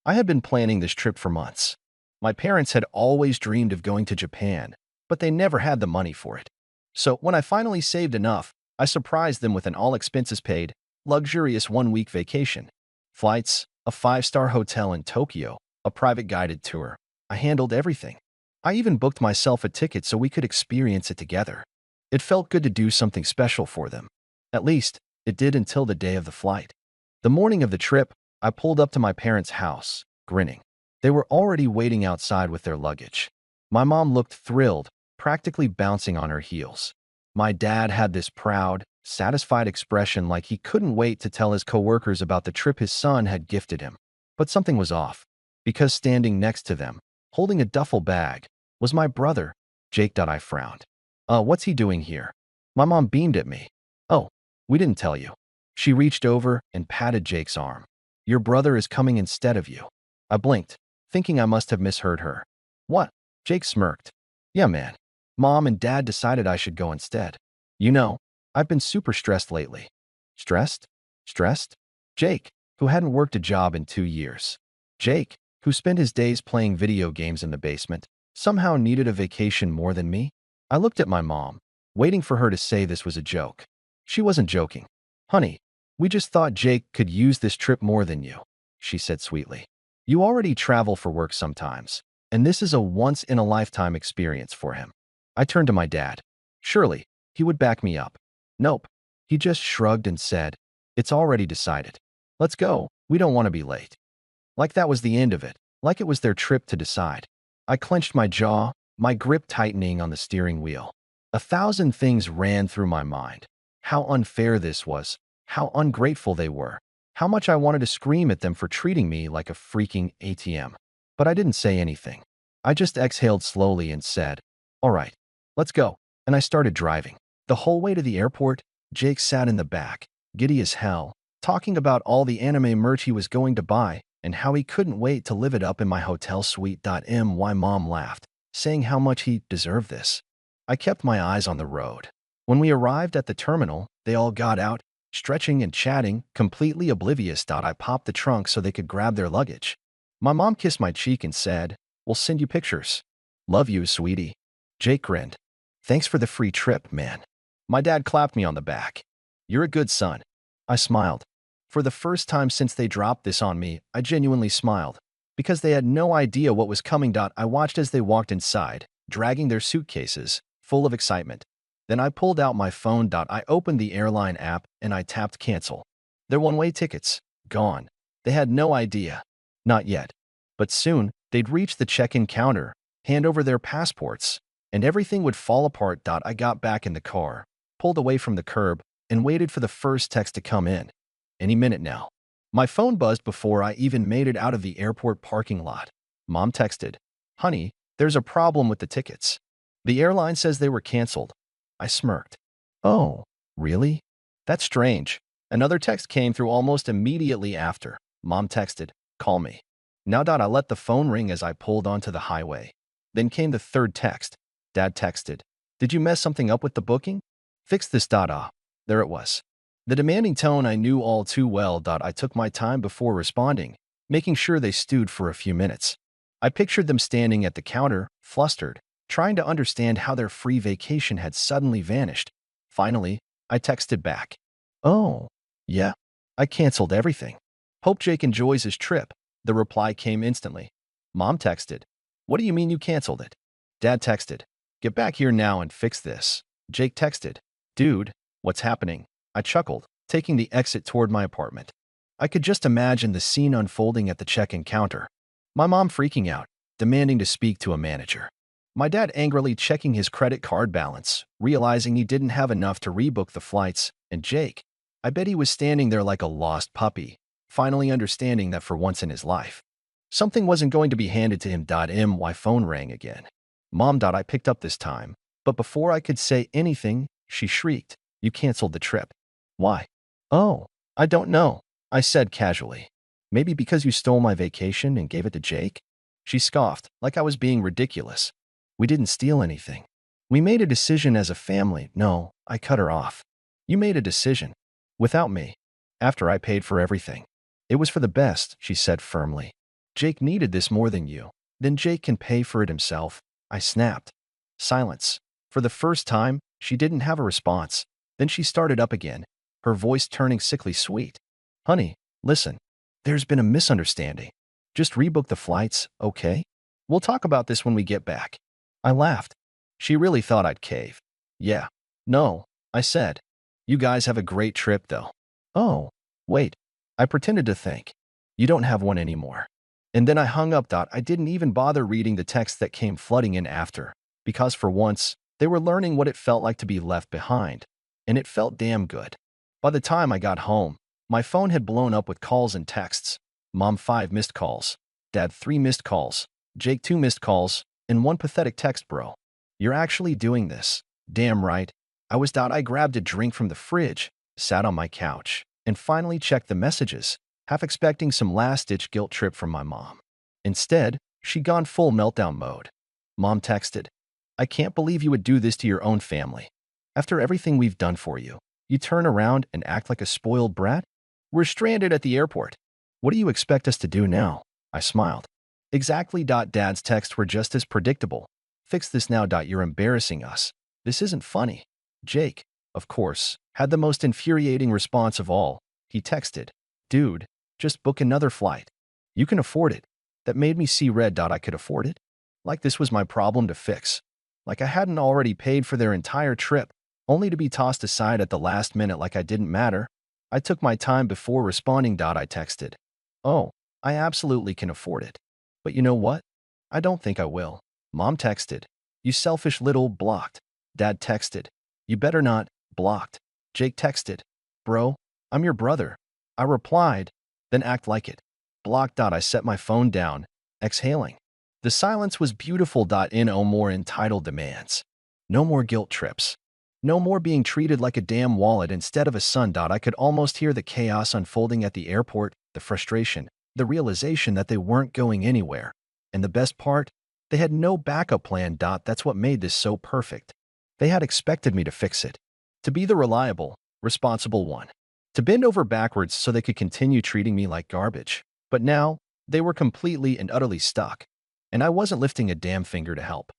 I had been planning this trip for months. My parents had always dreamed of going to Japan, but they never had the money for it. So when I finally saved enough, I surprised them with an all-expenses-paid, luxurious one-week vacation. Flights, a five-star hotel in Tokyo, a private guided tour. I handled everything. I even booked myself a ticket so we could experience it together. It felt good to do something special for them. At least, it did until the day of the flight. The morning of the trip, I pulled up to my parents' house, grinning. They were already waiting outside with their luggage. My mom looked thrilled, practically bouncing on her heels. My dad had this proud, satisfied expression like he couldn't wait to tell his coworkers about the trip his son had gifted him. But something was off, because standing next to them, holding a duffel bag, was my brother, Jake. I frowned. What's he doing here? My mom beamed at me. Oh, we didn't tell you. She reached over and patted Jake's arm. Your brother is coming instead of you. I blinked, thinking I must have misheard her. What? Jake smirked. Yeah, man. Mom and Dad decided I should go instead. You know, I've been super stressed lately. Stressed? Stressed? Jake, who hadn't worked a job in 2 years. Jake, who spent his days playing video games in the basement, somehow needed a vacation more than me? I looked at my mom, waiting for her to say this was a joke. She wasn't joking. Honey, we just thought Jake could use this trip more than you, she said sweetly. You already travel for work sometimes, and this is a once-in-a-lifetime experience for him. I turned to my dad. Surely, he would back me up. Nope. He just shrugged and said, it's already decided. Let's go. We don't want to be late. Like that was the end of it, like it was their trip to decide. I clenched my jaw, my grip tightening on the steering wheel. 1,000 things ran through my mind. How unfair this was, how ungrateful they were, how much I wanted to scream at them for treating me like a freaking ATM. But I didn't say anything. I just exhaled slowly and said, all right, let's go. And I started driving. The whole way to the airport, Jake sat in the back, giddy as hell, talking about all the anime merch he was going to buy and how he couldn't wait to live it up in my hotel suite. My mom laughed, saying how much he deserved this. I kept my eyes on the road. When we arrived at the terminal, they all got out, stretching and chatting, completely oblivious. I popped the trunk so they could grab their luggage. My mom kissed my cheek and said, we'll send you pictures. Love you, sweetie. Jake grinned. Thanks for the free trip, man. My dad clapped me on the back. You're a good son. I smiled. For the first time since they dropped this on me, I genuinely smiled. Because they had no idea what was coming. I watched as they walked inside, dragging their suitcases, full of excitement. Then I pulled out my phone. I opened the airline app and I tapped cancel. Their one-way tickets, gone. They had no idea. Not yet. But soon, they'd reach the check-in counter, hand over their passports, and everything would fall apart. I got back in the car, pulled away from the curb, and waited for the first text to come in. Any minute now. My phone buzzed before I even made it out of the airport parking lot. Mom texted, honey, there's a problem with the tickets. The airline says they were canceled. I smirked. Oh, really? That's strange. Another text came through almost immediately after. Mom texted, call me. Now. I let the phone ring as I pulled onto the highway. Then came the third text. Dad texted, did you mess something up with the booking? Fix this. There it was. The demanding tone I knew all too well. I took my time before responding, making sure they stewed for a few minutes. I pictured them standing at the counter, flustered, trying to understand how their free vacation had suddenly vanished. Finally, I texted back. Oh, yeah, I canceled everything. Hope Jake enjoys his trip. The reply came instantly. Mom texted, what do you mean you canceled it? Dad texted, get back here now and fix this. Jake texted, dude, what's happening? I chuckled, taking the exit toward my apartment. I could just imagine the scene unfolding at the check-in counter. My mom freaking out, demanding to speak to a manager. My dad angrily checking his credit card balance, realizing he didn't have enough to rebook the flights, and Jake, I bet he was standing there like a lost puppy, finally understanding that for once in his life, something wasn't going to be handed to him. My phone rang again. Mom. I picked up this time, but before I could say anything, she shrieked, you canceled the trip. Why? Oh, I don't know, I said casually. Maybe because you stole my vacation and gave it to Jake? She scoffed, like I was being ridiculous. We didn't steal anything. We made a decision as a family. No, I cut her off. You made a decision. Without me. After I paid for everything. It was for the best, she said firmly. Jake needed this more than you. Then Jake can pay for it himself. I snapped. Silence. For the first time, she didn't have a response. Then she started up again, her voice turning sickly sweet. Honey, listen. There's been a misunderstanding. Just rebook the flights, okay? We'll talk about this when we get back. I laughed. She really thought I'd cave. Yeah. No, I said. You guys have a great trip, though. Oh, wait. I pretended to think. You don't have one anymore. And then I hung up. I didn't even bother reading the text that came flooding in after, because for once, they were learning what it felt like to be left behind. And it felt damn good. By the time I got home, my phone had blown up with calls and texts. Mom 5 missed calls. Dad 3 missed calls. Jake 2 missed calls. And 1 pathetic text, bro. You're actually doing this. Damn right. I grabbed a drink from the fridge, sat on my couch, and finally checked the messages, half expecting some last-ditch guilt trip from my mom. Instead, she'd gone full meltdown mode. Mom texted, I can't believe you would do this to your own family. After everything we've done for you, you turn around and act like a spoiled brat? We're stranded at the airport. What do you expect us to do now? I smiled. Exactly. Dad's texts were just as predictable. Fix this now. You're embarrassing us. This isn't funny. Jake, of course, had the most infuriating response of all. He texted, Dude, just book another flight. You can afford it. That made me see red. I could afford it. Like this was my problem to fix. Like I hadn't already paid for their entire trip, only to be tossed aside at the last minute like I didn't matter. I took my time before responding. I texted, Oh, I absolutely can afford it. But you know what? I don't think I will. Mom texted, You selfish little blocked. Dad texted, You better not, blocked. Jake texted, Bro, I'm your brother. I replied, Then act like it. Blocked. I set my phone down, exhaling. The silence was beautiful. No more entitled demands. No more guilt trips. No more being treated like a damn wallet instead of a son. I could almost hear the chaos unfolding at the airport, the frustration, the realization that they weren't going anywhere. And the best part? They had no backup plan. That's what made this so perfect. They had expected me to fix it. To be the reliable, responsible one. To bend over backwards so they could continue treating me like garbage. But now, they were completely and utterly stuck. And I wasn't lifting a damn finger to help.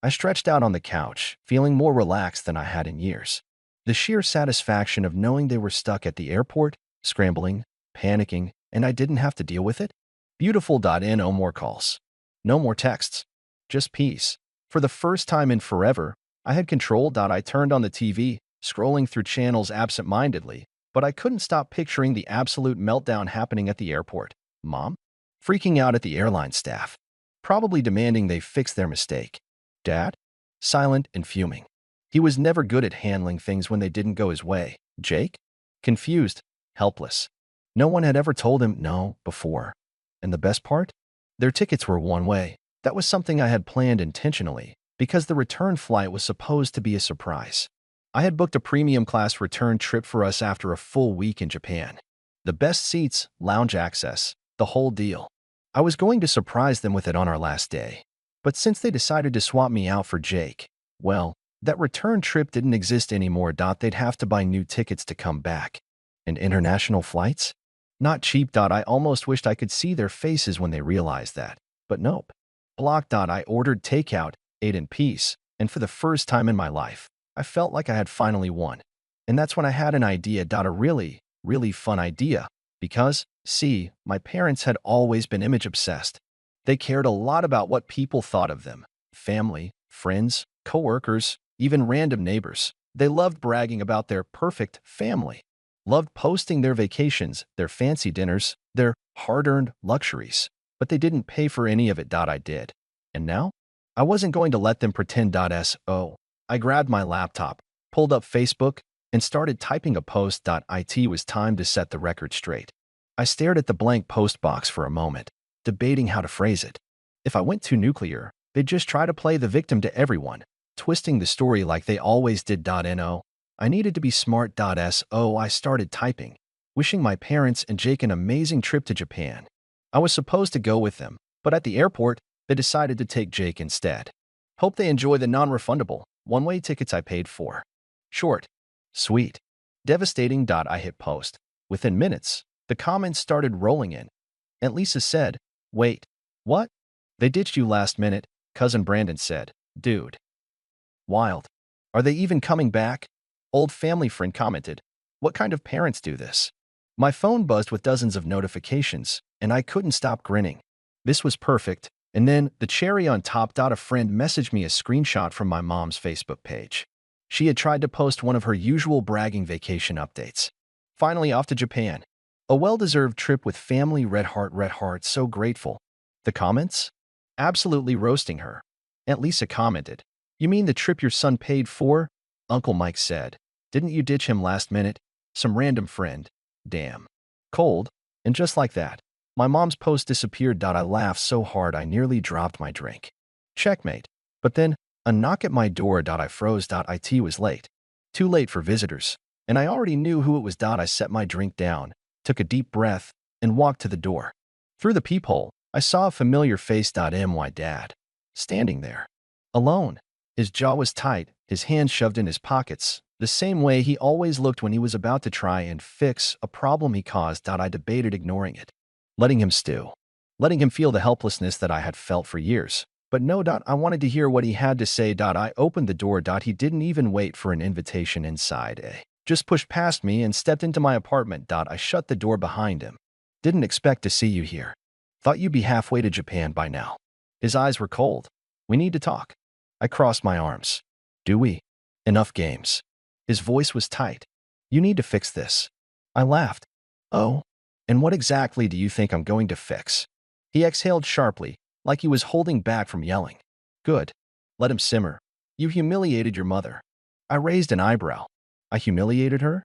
I stretched out on the couch, feeling more relaxed than I had in years. The sheer satisfaction of knowing they were stuck at the airport, scrambling, panicking, and I didn't have to deal with it. Beautiful. No more calls. No more texts. Just peace. For the first time in forever, I had control. I turned on the TV, scrolling through channels absent-mindedly, but I couldn't stop picturing the absolute meltdown happening at the airport. Mom? Freaking out at the airline staff. Probably demanding they fix their mistake. Dad? Silent and fuming. He was never good at handling things when they didn't go his way. Jake? Confused, helpless. No one had ever told him no before. And the best part? Their tickets were one way. That was something I had planned intentionally, because the return flight was supposed to be a surprise. I had booked a premium class return trip for us after a full week in Japan. The best seats, lounge access, the whole deal. I was going to surprise them with it on our last day. But since they decided to swap me out for Jake, well, that return trip didn't exist anymore. They'd have to buy new tickets to come back. And international flights? Not cheap. I almost wished I could see their faces when they realized that. But nope. Blocked. I ordered takeout, ate in peace, and for the first time in my life, I felt like I had finally won. And that's when I had an idea. A really, really fun idea. Because, see, my parents had always been image-obsessed. They cared a lot about what people thought of them. Family, friends, coworkers, even random neighbors. They loved bragging about their perfect family. Loved posting their vacations, their fancy dinners, their hard-earned luxuries. But they didn't pay for any of it. I did. And now? I wasn't going to let them pretend. So I grabbed my laptop, pulled up Facebook, and started typing a post. It was time to set the record straight. I stared at the blank post box for a moment, debating how to phrase it. If I went too nuclear, they'd just try to play the victim to everyone, twisting the story like they always did. No, I needed to be smart. So I started typing, wishing my parents and Jake an amazing trip to Japan. I was supposed to go with them, but at the airport, they decided to take Jake instead. Hope they enjoy the non-refundable, one-way tickets I paid for. Short. Sweet. Devastating. I hit post. Within minutes, the comments started rolling in. Aunt Lisa said, Wait, what? They ditched you last minute, cousin Brandon said. Dude. Wild. Are they even coming back? Old family friend commented. What kind of parents do this? My phone buzzed with dozens of notifications, and I couldn't stop grinning. This was perfect. And then, the cherry on top. A friend messaged me a screenshot from my mom's Facebook page. She had tried to post one of her usual bragging vacation updates. Finally off to Japan. A well-deserved trip with family. Red heart, so grateful. The comments? Absolutely roasting her. Aunt Lisa commented. You mean the trip your son paid for? Uncle Mike said. Didn't you ditch him last minute? Some random friend. Damn. Cold. And just like that, my mom's post disappeared. I laughed so hard I nearly dropped my drink. Checkmate. But then, a knock at my door. I froze. It was late. Too late for visitors. And I already knew who it was. I set my drink down, took a deep breath, and walked to the door. Through the peephole, I saw a familiar face. My dad. Standing there. Alone. His jaw was tight, his hands shoved in his pockets, the same way he always looked when he was about to try and fix a problem he caused. I debated ignoring it, letting him stew, letting him feel the helplessness that I had felt for years. But no. I wanted to hear what he had to say. I opened the door. He didn't even wait for an invitation inside. Just pushed past me and stepped into my apartment. I shut the door behind him. Didn't expect to see you here. Thought you'd be halfway to Japan by now. His eyes were cold. We need to talk. I crossed my arms. Do we? Enough games. His voice was tight. You need to fix this. I laughed. Oh? And what exactly do you think I'm going to fix? He exhaled sharply, like he was holding back from yelling. Good. Let him simmer. You humiliated your mother. I raised an eyebrow. I humiliated her?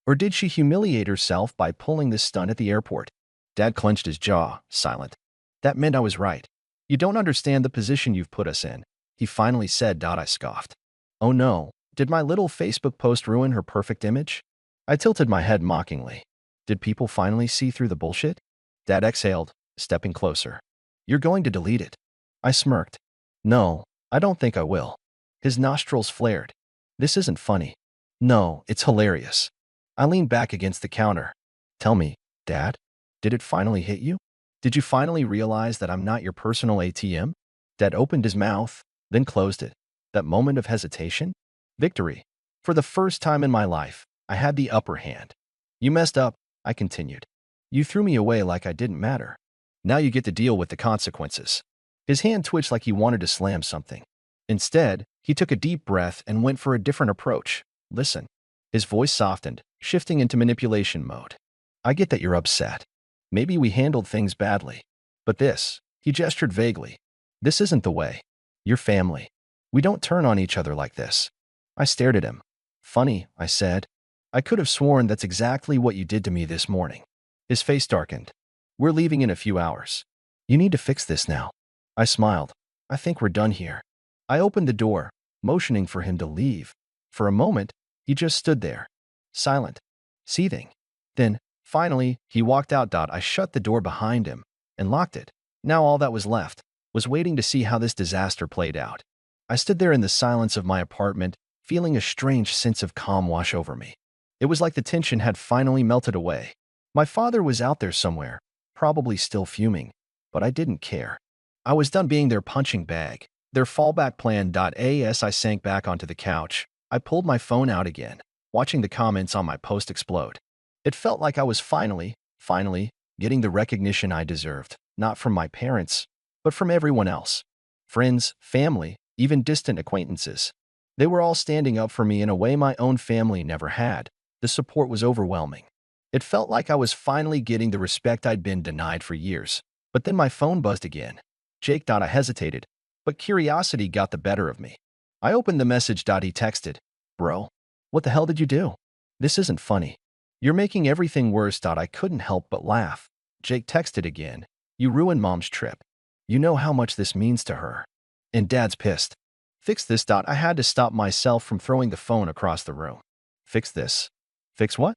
Or did she humiliate herself by pulling this stunt at the airport? Dad clenched his jaw, silent. That meant I was right. You don't understand the position you've put us in. He finally said. I scoffed. Oh no, did my little Facebook post ruin her perfect image? I tilted my head mockingly. Did people finally see through the bullshit? Dad exhaled, stepping closer. You're going to delete it. I smirked. No, I don't think I will. His nostrils flared. This isn't funny. No, it's hilarious. I leaned back against the counter. Tell me, Dad, did it finally hit you? Did you finally realize that I'm not your personal ATM? Dad opened his mouth, then closed it. That moment of hesitation? Victory. For the first time in my life, I had the upper hand. You messed up, I continued. You threw me away like I didn't matter. Now you get to deal with the consequences. His hand twitched like he wanted to slam something. Instead, he took a deep breath and went for a different approach. Listen. His voice softened, shifting into manipulation mode. I get that you're upset. Maybe we handled things badly. But this, he gestured vaguely. This isn't the way. You're family. We don't turn on each other like this. I stared at him. Funny, I said. I could have sworn that's exactly what you did to me this morning. His face darkened. We're leaving in a few hours. You need to fix this now. I smiled. I think we're done here. I opened the door, motioning for him to leave. For a moment, he just stood there, silent, seething. Then, finally, he walked out. I shut the door behind him and locked it. Now all that was left was waiting to see how this disaster played out. I stood there in the silence of my apartment, feeling a strange sense of calm wash over me. It was like the tension had finally melted away. My father was out there somewhere, probably still fuming, but I didn't care. I was done being their punching bag, their fallback plan. As I sank back onto the couch, I pulled my phone out again, watching the comments on my post explode. It felt like I was finally getting the recognition I deserved, not from my parents, but from everyone else. Friends, family, even distant acquaintances. They were all standing up for me in a way my own family never had. The support was overwhelming. It felt like I was finally getting the respect I'd been denied for years. But then my phone buzzed again. Jake. I hesitated, but curiosity got the better of me. I opened the message. He texted. Bro, what the hell did you do? This isn't funny. You're making everything worse. I couldn't help but laugh. Jake texted again. You ruined Mom's trip. You know how much this means to her. And Dad's pissed. Fix this. I had to stop myself from throwing the phone across the room. Fix this. Fix what?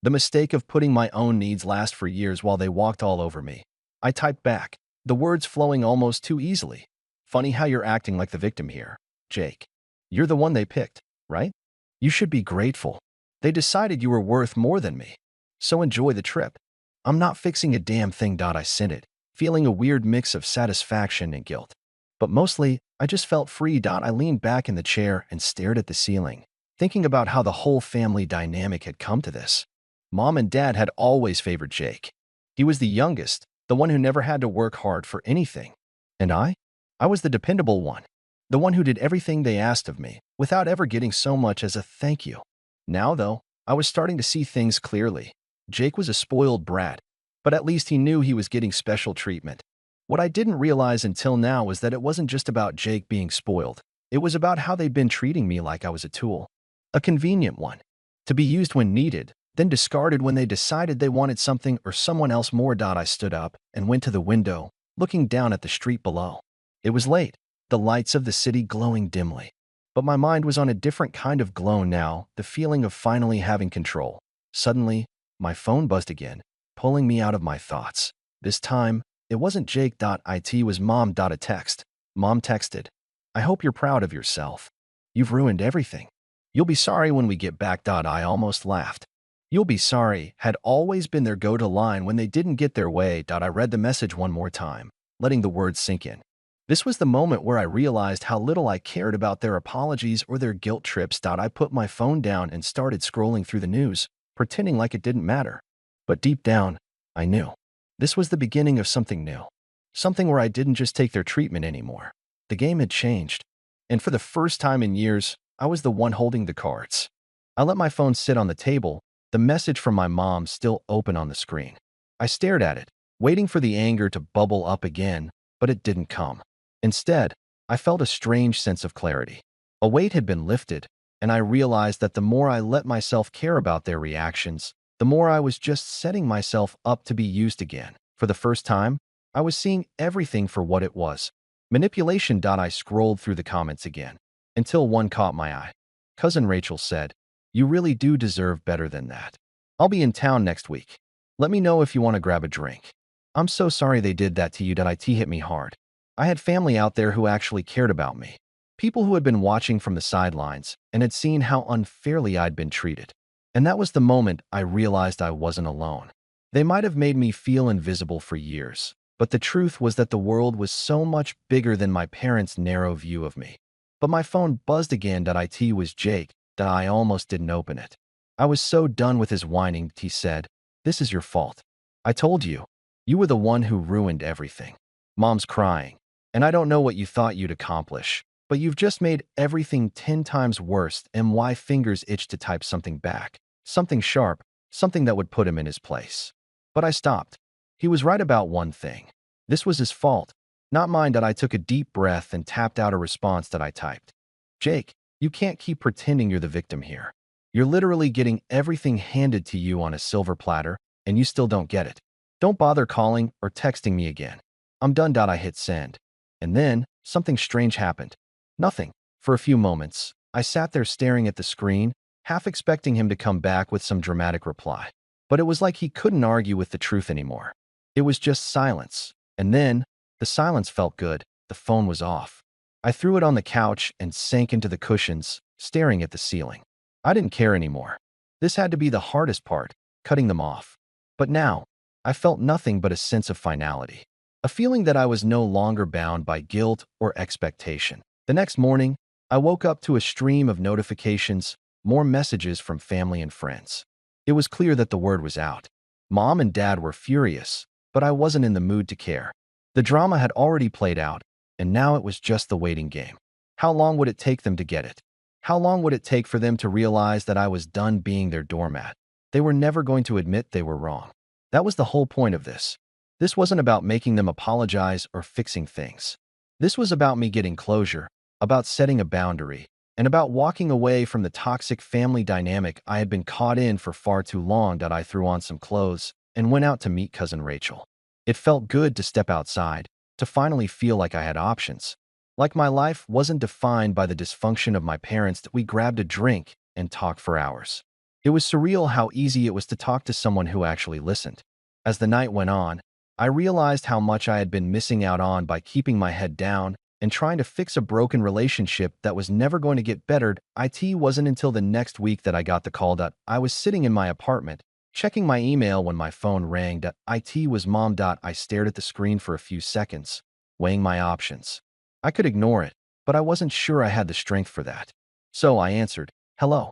The mistake of putting my own needs last for years while they walked all over me. I typed back, the words flowing almost too easily. Funny how you're acting like the victim here, Jake. You're the one they picked, right? You should be grateful. They decided you were worth more than me. So enjoy the trip. I'm not fixing a damn thing. I sent it. feeling a weird mix of satisfaction and guilt. But mostly, I just felt free. I leaned back in the chair and stared at the ceiling, thinking about how the whole family dynamic had come to this. Mom and Dad had always favored Jake. He was the youngest, the one who never had to work hard for anything. And I was the dependable one, the one who did everything they asked of me, without ever getting so much as a thank you. Now, though, I was starting to see things clearly. Jake was a spoiled brat, but at least he knew he was getting special treatment. What I didn't realize until now was that it wasn't just about Jake being spoiled. It was about how they'd been treating me like I was a tool. A convenient one. To be used when needed, then discarded when they decided they wanted something or someone else more. I stood up and went to the window, looking down at the street below. It was late, the lights of the city glowing dimly. But my mind was on a different kind of glow now, the feeling of finally having control. Suddenly, my phone buzzed again, pulling me out of my thoughts. This time, it wasn't Jake. It was Mom. A text. Mom texted, "I hope you're proud of yourself. You've ruined everything. You'll be sorry when we get back." I almost laughed. "You'll be sorry" had always been their go-to line when they didn't get their way. I read the message one more time, letting the words sink in. This was the moment where I realized how little I cared about their apologies or their guilt trips. I put my phone down and started scrolling through the news, pretending like it didn't matter. But deep down, I knew. This was the beginning of something new. Something where I didn't just take their treatment anymore. The game had changed. And for the first time in years, I was the one holding the cards. I let my phone sit on the table, the message from my mom still open on the screen. I stared at it, waiting for the anger to bubble up again, but it didn't come. Instead, I felt a strange sense of clarity. A weight had been lifted, and I realized that the more I let myself care about their reactions, the more I was just setting myself up to be used again. For the first time, I was seeing everything for what it was. Manipulation. I scrolled through the comments again, until one caught my eye. Cousin Rachel said, "You really do deserve better than that. I'll be in town next week. Let me know if you want to grab a drink. I'm so sorry they did that to you." It hit me hard. I had family out there who actually cared about me. People who had been watching from the sidelines and had seen how unfairly I'd been treated. And that was the moment I realized I wasn't alone. They might have made me feel invisible for years, but the truth was that the world was so much bigger than my parents' narrow view of me. But my phone buzzed again. It was Jake. I almost didn't open it. I was so done with his whining. He said, "This is your fault. I told you. You were the one who ruined everything. Mom's crying. And I don't know what you thought you'd accomplish, but you've just made everything 10 times worse." My fingers itched to type something back. Something sharp, something that would put him in his place. But I stopped. He was right about one thing. This was his fault, not mine. I took a deep breath and tapped out a response that I typed. "Jake, you can't keep pretending you're the victim here. You're literally getting everything handed to you on a silver platter, and you still don't get it. Don't bother calling or texting me again. I'm done." I hit send. And then, something strange happened. Nothing. For a few moments, I sat there staring at the screen, half expecting him to come back with some dramatic reply. But it was like he couldn't argue with the truth anymore. It was just silence. And then, the silence felt good. The phone was off. I threw it on the couch and sank into the cushions, staring at the ceiling. I didn't care anymore. This had to be the hardest part, cutting them off. But now, I felt nothing but a sense of finality. A feeling that I was no longer bound by guilt or expectation. The next morning, I woke up to a stream of notifications, more messages from family and friends. It was clear that the word was out. Mom and Dad were furious, but I wasn't in the mood to care. The drama had already played out, and now it was just the waiting game. How long would it take them to get it? How long would it take for them to realize that I was done being their doormat? They were never going to admit they were wrong. That was the whole point of this. This wasn't about making them apologize or fixing things. This was about me getting closure, about setting a boundary, and about walking away from the toxic family dynamic I had been caught in for far too long. I threw on some clothes and went out to meet Cousin Rachel. It felt good to step outside, to finally feel like I had options. Like my life wasn't defined by the dysfunction of my parents. We grabbed a drink and talked for hours. It was surreal how easy it was to talk to someone who actually listened. As the night went on, I realized how much I had been missing out on by keeping my head down and trying to fix a broken relationship that was never going to get bettered. It wasn't until the next week that I got the call that I was sitting in my apartment, Checking my email when my phone rang. It was mom. I stared at the screen for a few seconds, weighing my options. I could ignore it, but I wasn't sure I had the strength for that. So I answered, "Hello."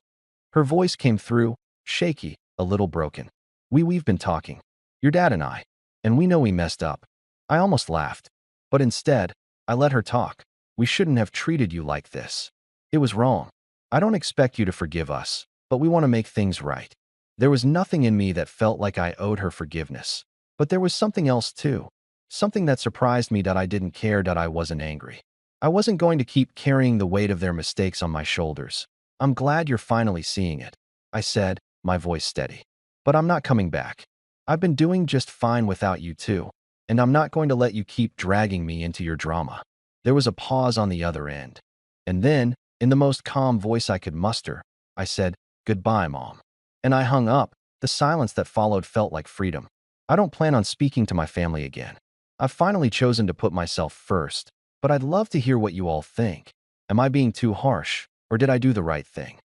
Her voice came through, shaky, a little broken. We've been talking. Your dad and I. And we know we messed up." I almost laughed. But instead, I let her talk. "We shouldn't have treated you like this. It was wrong. I don't expect you to forgive us, but we want to make things right." There was nothing in me that felt like I owed her forgiveness. But there was something else too. Something that surprised me. I didn't care. I wasn't angry. I wasn't going to keep carrying the weight of their mistakes on my shoulders. "I'm glad you're finally seeing it," I said, my voice steady. "But I'm not coming back. I've been doing just fine without you too, and I'm not going to let you keep dragging me into your drama." There was a pause on the other end. And then, in the most calm voice I could muster, I said, "Goodbye, Mom." And I hung up. The silence that followed felt like freedom. I don't plan on speaking to my family again. I've finally chosen to put myself first, but I'd love to hear what you all think. Am I being too harsh, or did I do the right thing?